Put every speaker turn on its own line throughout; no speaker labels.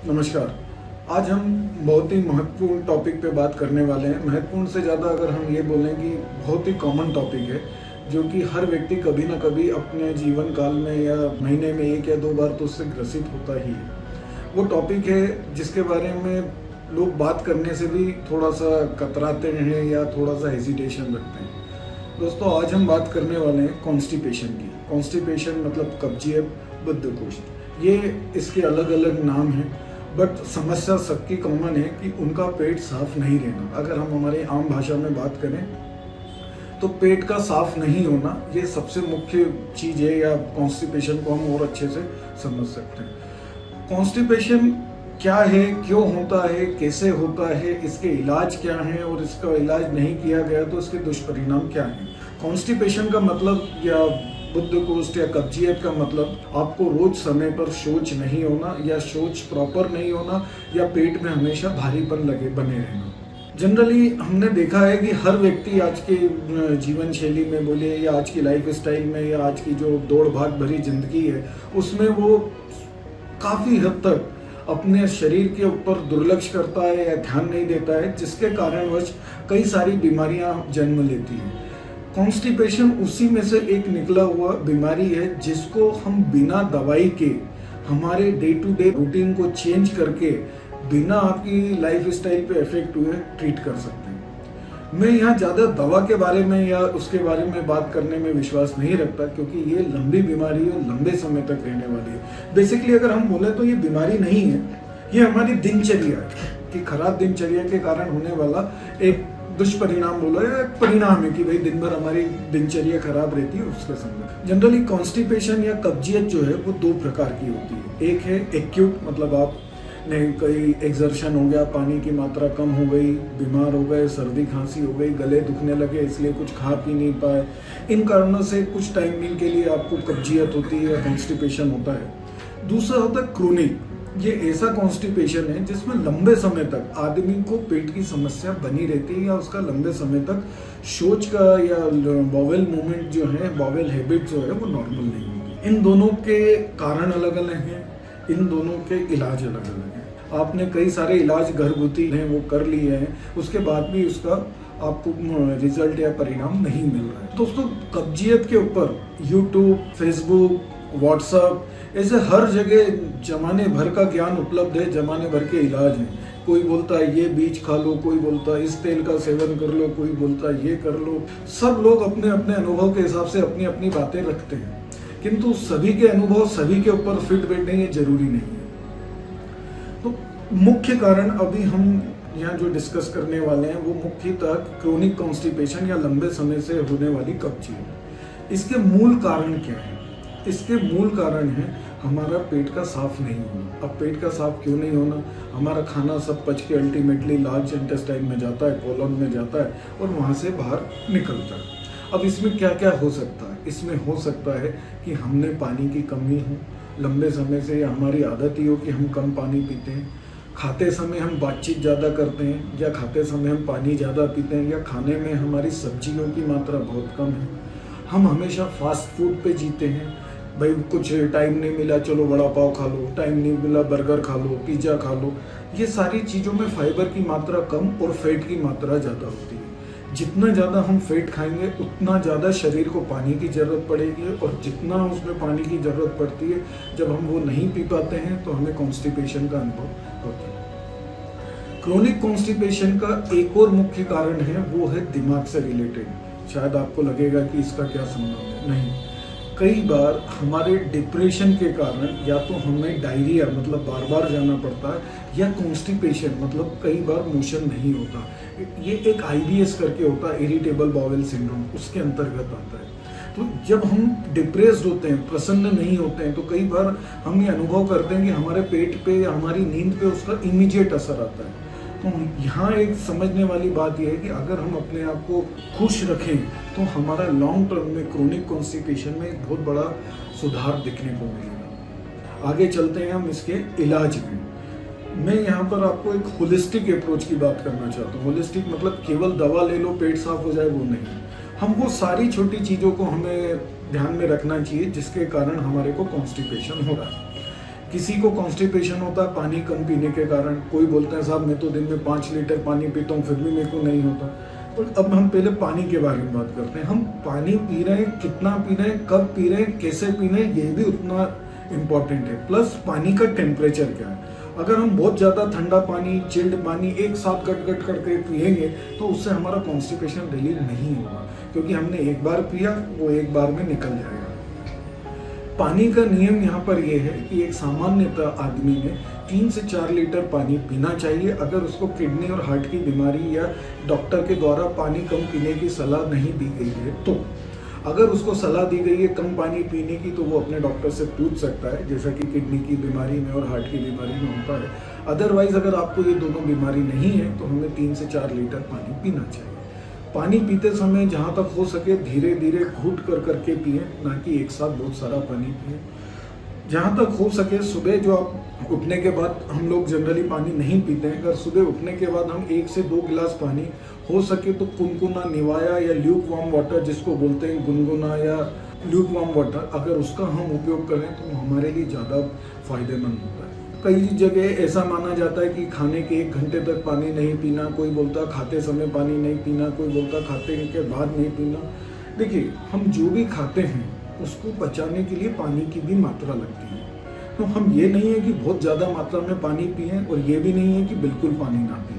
नमस्कार। आज हम बहुत ही महत्वपूर्ण टॉपिक पे बात करने वाले हैं। महत्वपूर्ण से ज़्यादा अगर हम ये बोलें कि बहुत ही कॉमन टॉपिक है, जो कि हर व्यक्ति कभी ना कभी अपने जीवन काल में या महीने में 1 या 2 बार तो उससे ग्रसित होता ही है। वो टॉपिक है जिसके बारे में लोग बात करने से भी थोड़ा सा कतराते हैं या थोड़ा सा हेजिटेशन रखते हैं। दोस्तों, आज हम बात करने वाले हैं कॉन्स्टिपेशन की। कॉन्स्टिपेशन मतलब कब्जियत, बद्धकोष्ठ। ये इसके अलग अलग नाम हैं, बट समस्या सबकी कॉमन है कि उनका पेट साफ नहीं रहना। अगर हम हमारे आम भाषा में बात करें तो पेट का साफ नहीं होना ये सबसे मुख्य चीज़ है, या कॉन्स्टिपेशन को हम और अच्छे से समझ सकते हैं। कॉन्स्टिपेशन क्या है, क्यों होता है, कैसे होता है, इसके इलाज क्या हैं, और इसका इलाज नहीं किया गया तो इसके दुष्परिणाम क्या हैं। कॉन्स्टिपेशन का मतलब या बद्धकोष्ठ या कब्जियत का मतलब आपको रोज समय पर शौच नहीं होना, या शौच प्रॉपर नहीं होना, या पेट में हमेशा भारीपन लगे बने रहना। जनरली हमने देखा है कि हर व्यक्ति आज के जीवन शैली में बोले, या आज की लाइफ स्टाइल में, या आज की जो दौड़ भाग भरी जिंदगी है उसमें वो काफ़ी हद तक अपने शरीर के ऊपर दुर्लक्ष्य करता है या ध्यान नहीं देता है, जिसके कारणवश कई सारी बीमारियां जन्म लेती हैं। कॉन्स्टिपेशन उसी में से एक निकला हुआ बीमारी है जिसको हम बिना दवाई के, हमारे डे टू डे रूटीन को चेंज करके, बिना आपकी लाइफ स्टाइल पे इफेक्ट हुए ट्रीट कर सकते हैं। मैं यहाँ ज़्यादा दवा के बारे में या उसके बारे में बात करने में विश्वास नहीं रखता, क्योंकि ये लंबी बीमारी है, लंबे समय तक रहने वाली है। बेसिकली अगर हम बोले तो ये बीमारी नहीं है, ये हमारी दिनचर्या है कि खराब दिनचर्या के कारण होने वाला एक दुष्परिणाम बोलो, या एक परिणाम है कि भाई दिन भर हमारी दिनचर्या खराब रहती है उसके संबंध। जनरली कॉन्स्टिपेशन या कब्जियत जो है वो 2 प्रकार की होती है। एक है एक्यूट, मतलब आप नहीं कोई एक्सर्शन हो गया, पानी की मात्रा कम हो गई, बीमार हो गए, सर्दी खांसी हो गई, गले दुखने लगे, इसलिए कुछ खा पी नहीं पाए, इन कारणों से कुछ टाइमिंग के लिए आपको कब्जियत होती है, कॉन्स्टिपेशन होता है। दूसरा होता है क्रोनिक। ये ऐसा कॉन्स्टिपेशन है जिसमें लंबे समय तक आदमी को पेट की समस्या बनी रहती है, या उसका लंबे समय तक शौच का या बॉवेल मूवमेंट जो है, बॉवेल हैबिट जो है वो नॉर्मल नहीं होती। इन दोनों के कारण अलग अलग हैं, इन दोनों के इलाज अलग अलग हैं। आपने कई सारे इलाज घरगुती हैं वो कर लिए हैं, उसके बाद भी उसका आपको रिजल्ट या परिणाम नहीं मिल रहा है। दोस्तों, कब्जियत के ऊपर यूट्यूब, फेसबुक, व्हाट्सएप, ऐसे हर जगह जमाने भर का ज्ञान उपलब्ध है, जमाने भर के इलाज हैं। कोई बोलता है ये बीज खा लो, कोई बोलता है इस तेल का सेवन कर लो, कोई बोलता है ये कर लो। सब लोग अपने अपने अनुभव के हिसाब से अपनी अपनी बातें रखते हैं, किंतु सभी के अनुभव सभी के ऊपर फिट बैठने ये जरूरी नहीं है। तो मुख्य कारण अभी हम यहाँ जो डिस्कस करने वाले हैं वो मुख्यतः क्रोनिक कॉन्स्टिपेशन या लंबे समय से होने वाली कब्जियत। इसके मूल कारण क्या है? इसके मूल कारण है हमारा पेट का साफ नहीं होना। अब पेट का साफ क्यों नहीं होना? हमारा खाना सब पच के अल्टीमेटली लार्ज इंटेस्टाइन में जाता है, कोलन में जाता है, और वहाँ से बाहर निकलता है। अब इसमें क्या क्या हो सकता है? इसमें हो सकता है कि हमने पानी की कमी हो लंबे समय से, या हमारी आदत ही हो कि हम कम पानी पीते हैं, खाते समय हम बातचीत ज़्यादा करते हैं, या खाते समय हम पानी ज़्यादा पीते हैं, या खाने में हमारी सब्जियों की मात्रा बहुत कम है, हम हमेशा फास्ट फूड पे जीते हैं। भाई कुछ टाइम नहीं मिला, चलो वड़ा पाव खा लो, टाइम नहीं मिला बर्गर खा लो, पिज़्ज़ा खा लो। ये सारी चीज़ों में फाइबर की मात्रा कम और फैट की मात्रा ज़्यादा होती है। जितना ज़्यादा हम फैट खाएंगे उतना ज़्यादा शरीर को पानी की ज़रूरत पड़ेगी, और जितना उसमें पानी की ज़रूरत पड़ती है, जब हम वो नहीं पी पाते हैं तो हमें कॉन्स्टिपेशन का अनुभव होता है। क्रोनिक कॉन्स्टिपेशन का एक और मुख्य कारण है, वो है दिमाग से रिलेटेड। शायद आपको लगेगा कि इसका क्या संबंध है, नहीं। कई बार हमारे डिप्रेशन के कारण या तो हमें डायरिया मतलब बार बार जाना पड़ता है, या कॉन्स्टिपेशन मतलब कई बार मोशन नहीं होता। ये एक IBS करके होता है, इरिटेबल बाउल सिंड्रोम, उसके अंतर्गत आता है। तो जब हम डिप्रेस्ड होते हैं, प्रसन्न नहीं होते हैं, तो कई बार हम ये अनुभव करते हैं कि हमारे पेट पे या हमारी नींद पे उसका इमीडिएट असर आता है। तो यहाँ एक समझने वाली बात यह है कि अगर हम अपने आप को खुश रखें तो हमारा लॉन्ग टर्म में क्रोनिक कॉन्स्टिपेशन में एक बहुत बड़ा सुधार दिखने को मिलेगा। आगे चलते हैं हम इसके इलाज में। मैं यहाँ पर आपको एक होलिस्टिक अप्रोच की बात करना चाहता हूँ। होलिस्टिक मतलब केवल दवा ले लो पेट साफ हो जाए, वो नहीं। हम वो सारी छोटी चीज़ों को हमें ध्यान में रखना चाहिए जिसके कारण हमारे को कॉन्स्टिपेशन हो रहा है। किसी को कॉन्स्टिपेशन होता है पानी कम पीने के कारण, कोई बोलता है साहब मैं तो दिन में 5 लीटर पानी पीता हूँ फिर भी मेरे को नहीं होता। तो अब हम पहले पानी के बारे में बात करते हैं। हम पानी पी रहे हैं, कितना पी रहे हैं, कब पी रहे हैं, कैसे पी रहे हैं, ये भी उतना इम्पोर्टेंट है। प्लस पानी का टेम्परेचर क्या है। अगर हम बहुत ज़्यादा ठंडा पानी, चिल्ड पानी एक साथ गट गट करके पिएंगे तो उससे हमारा कॉन्स्टिपेशन रिलीव नहीं होगा, क्योंकि हमने एक बार पिया वो एक बार में निकल जाएगा। पानी का नियम यहाँ पर यह है कि एक सामान्यतः आदमी में 3 से 4 लीटर पानी पीना चाहिए। अगर उसको किडनी और हार्ट की बीमारी या डॉक्टर के द्वारा पानी कम पीने की सलाह नहीं दी गई है, तो अगर उसको सलाह दी गई है कम पानी पीने की तो वो अपने डॉक्टर से पूछ सकता है, जैसा कि किडनी की बीमारी में और हार्ट की बीमारी में होता है। अदरवाइज अगर आपको ये दोनों बीमारी नहीं है तो हमें 3 से 4 लीटर पानी पीना चाहिए। पानी पीते समय जहाँ तक हो सके धीरे धीरे घूट कर करके पिए, ना कि एक साथ बहुत सारा पानी पिए। जहाँ तक हो सके सुबह जो आप उठने के बाद, हम लोग जनरली पानी नहीं पीते हैं, अगर सुबह उठने के बाद हम 1 से 2 गिलास पानी हो सके तो कुनकुना, निवाया या ल्यूक वार्म वाटर जिसको बोलते हैं, गुनगुना या ल्यूक वार्म वाटर, अगर उसका हम उपयोग करें तो हमारे लिए ज़्यादा फायदेमंद होता है। कई जगह ऐसा माना जाता है कि खाने के 1 घंटे तक पानी नहीं पीना, कोई बोलता खाते समय पानी नहीं पीना, कोई बोलता खाते के बाद नहीं पीना। देखिए, हम जो भी खाते हैं उसको पचाने के लिए पानी की भी मात्रा लगती है। तो हम ये नहीं है कि बहुत ज़्यादा मात्रा में पानी पिएं और ये भी नहीं है कि बिल्कुल पानी ना पिएं।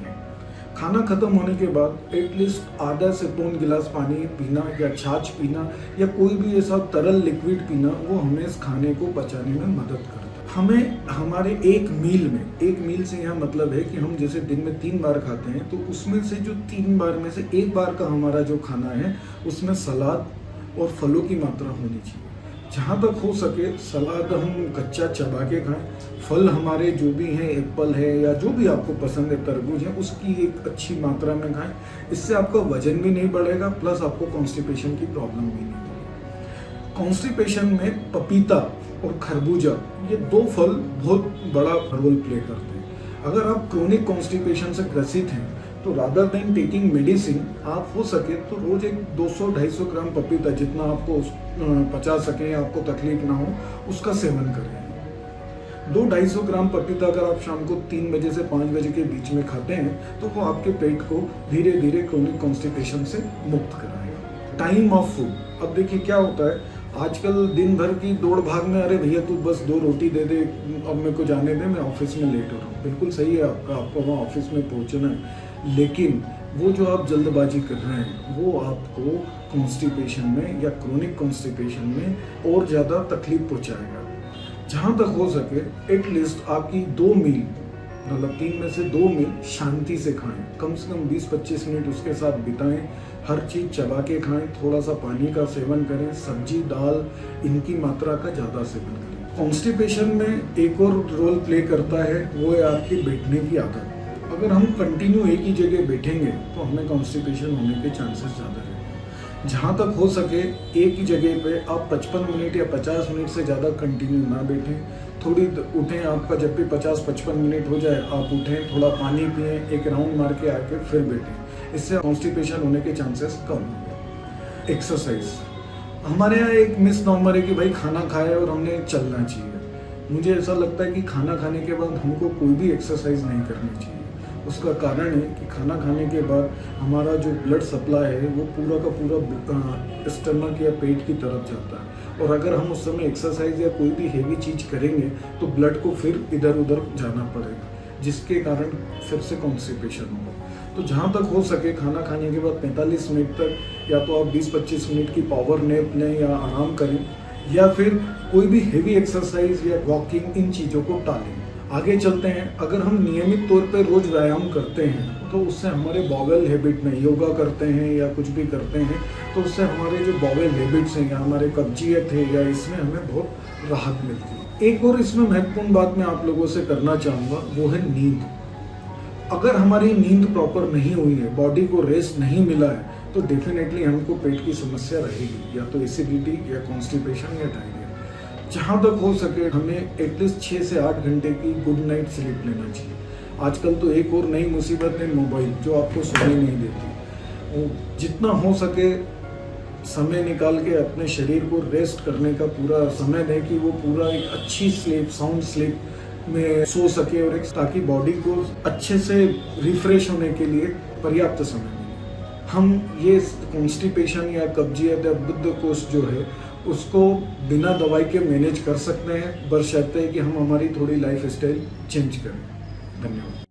खाना खत्म होने के बाद एटलीस्ट आधा से पौन गिलास पानी पीना या छाछ पीना या कोई भी ऐसा तरल लिक्विड पीना, वो हमें इस खाने को पचाने में मदद करता है। हमें हमारे एक मील से यह मतलब है कि हम जैसे दिन में 3 बार खाते हैं तो उसमें से जो 3 बार में से 1 बार का हमारा जो खाना है उसमें सलाद और फलों की मात्रा होनी चाहिए। जहाँ तक हो सके सलाद हम कच्चा चबा के खाएं, फल हमारे जो भी हैं, एप्पल है या जो भी आपको पसंद है, तरबूज है, उसकी एक अच्छी मात्रा में खाएं। इससे आपका वजन भी नहीं बढ़ेगा, प्लस आपको कॉन्स्टिपेशन की प्रॉब्लम भी नहीं होगी। कॉन्स्टिपेशन में पपीता और खरबूजा, ये 2 फल बहुत बड़ा रोल प्ले करते हैं। अगर आप क्रोनिक कॉन्स्टिपेशन से ग्रसित हैं तो रादर देन टेकिंग मेडिसिन, आप हो सके तो रोज एक 200-250 ग्राम पपीता, जितना आपको पचा सके, आपको तकलीफ ना हो, उसका सेवन करें। 200-250 ग्राम पपीता अगर आप शाम को 3 बजे से 5 बजे के बीच में खाते हैं तो वो आपके पेट को धीरे धीरे क्रोनिक कॉन्स्टिपेशन से मुक्त कराएगा। टाइम ऑफ फूड, अब देखिए क्या होता है आजकल दिन भर की दौड़ भाग में, अरे भैया तू बस 2 रोटी दे दे, अब मेरे को जाने दे, मैं ऑफिस में लेट हो रहा हूँ। बिल्कुल सही है आपका, आपको वहाँ ऑफिस में पहुँचना है, लेकिन वो जो आप जल्दबाजी कर रहे हैं वो आपको कॉन्स्टिपेशन में या क्रोनिक कॉन्स्टिपेशन में और ज़्यादा तकलीफ पहुँचाएगा। जहाँ तक हो सके एटलीस्ट आपकी 2 मील, मतलब 3 में से 2 मील शांति से खाएं, कम से कम 20-25 मिनट उसके साथ बिताएं। हर चीज़ चबा के खाएं, थोड़ा सा पानी का सेवन करें, सब्जी दाल इनकी मात्रा का ज़्यादा सेवन करें। कॉन्स्टिपेशन में एक और रोल प्ले करता है, वो है आपकी बैठने की आदत। अगर हम कंटिन्यू एक ही जगह बैठेंगे तो हमें कॉन्स्टिपेशन होने के चांसेस ज़्यादा रहते हैं। जहाँ तक हो सके एक ही जगह पे आप 55 मिनट या 50 मिनट से ज़्यादा कंटिन्यू ना बैठें। थोड़ी उठें, आपका जब भी 50-55 मिनट हो जाए आप उठें, थोड़ा पानी पिएं, एक राउंड मार के आके फिर बैठें। इससे कॉन्स्टिपेशन होने के चांसेस कम होंगे। एक्सरसाइज, हमारे यहाँ एक मिसनॉमर है कि भाई खाना खाया और हमने चलना चाहिए। मुझे ऐसा लगता है कि खाना खाने के बाद हमको कोई भी एक्सरसाइज नहीं करनी चाहिए। उसका कारण है कि खाना खाने के बाद हमारा जो ब्लड सप्लाई है वो पूरा का पूरा स्टमक या पेट की तरफ जाता है, और अगर हम उस समय एक्सरसाइज या कोई भी हेवी चीज़ करेंगे तो ब्लड को फिर इधर उधर जाना पड़ेगा, जिसके कारण फिर से कॉन्स्टिपेशन होगा। तो जहाँ तक हो सके खाना खाने के बाद 45 मिनट तक या तो आप 20-25 मिनट की पावर नैप लें या आराम करें, या फिर कोई भी हेवी एक्सरसाइज या वॉकिंग, इन चीज़ों को टालें। आगे चलते हैं, अगर हम नियमित तौर पे रोज व्यायाम करते हैं तो उससे हमारे बॉवेल हैबिट में, योगा करते हैं या कुछ भी करते हैं तो उससे हमारे जो बॉवेल हैबिट्स हैं या हमारे कब्जियत है या इसमें हमें बहुत राहत मिलती है। एक और इसमें महत्वपूर्ण बात मैं आप लोगों से करना चाहूँगा, वो है नींद। अगर हमारी नींद प्रॉपर नहीं हुई है, बॉडी को रेस्ट नहीं मिला है, तो डेफिनेटली हमको पेट की समस्या रहेगी, या तो एसिडिटी या कॉन्स्टिपेशन या डायरिया। जहाँ तक हो सके हमें एटलीस्ट 6 से 8 घंटे की गुड नाइट स्लीप लेना चाहिए। आजकल तो एक और नई मुसीबत है मोबाइल, जो आपको सोने नहीं देती। जितना हो सके समय निकाल के अपने शरीर को रेस्ट करने का पूरा समय दें कि वो पूरा एक अच्छी स्लीप, साउंड स्लीप में सो सके और एक ताकि बॉडी को अच्छे से रिफ्रेश होने के लिए पर्याप्त समय मिले। हम ये कॉन्स्टिपेशन या कब्जियत या बद्धकोष जो है उसको बिना दवाई के मैनेज कर सकते हैं, बशर्ते कि हम हमारी थोड़ी लाइफ स्टाइल चेंज करें। धन्यवाद।